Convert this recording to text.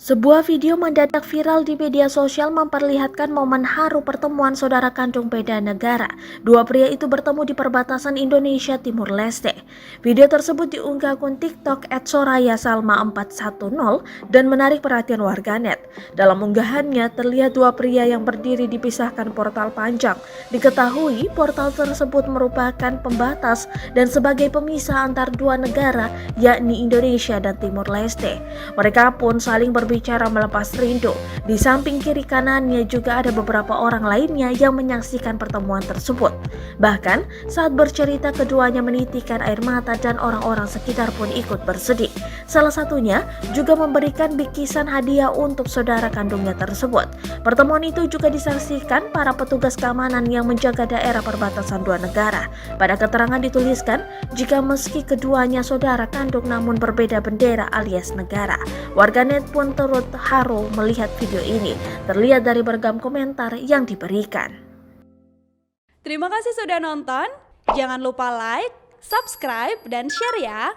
Sebuah video mendadak viral di media sosial memperlihatkan momen haru pertemuan saudara kandung beda negara. Dua pria itu bertemu di perbatasan Indonesia Timur Leste. Video tersebut diunggah akun TikTok @sorayasalma410 dan menarik perhatian warganet. Dalam unggahannya terlihat dua pria yang berdiri dipisahkan portal panjang. Diketahui portal tersebut merupakan pembatas dan sebagai pemisah antar dua negara, yakni Indonesia dan Timur Leste. Mereka pun saling berbicara melepas rindu. Di samping kiri kanannya juga ada beberapa orang lainnya yang menyaksikan pertemuan tersebut. Bahkan saat bercerita keduanya menitikkan air mata dan orang-orang sekitar pun ikut bersedih. Salah satunya juga memberikan bikisan hadiah untuk saudara kandungnya tersebut. Pertemuan itu juga disaksikan para petugas keamanan yang menjaga daerah perbatasan dua negara. Pada keterangan dituliskan, jika meski keduanya saudara kandung namun berbeda bendera alias negara. Warganet pun turut haru melihat video ini. Terlihat dari beragam komentar yang diberikan. Terima kasih sudah nonton. Jangan lupa like, subscribe, dan share ya.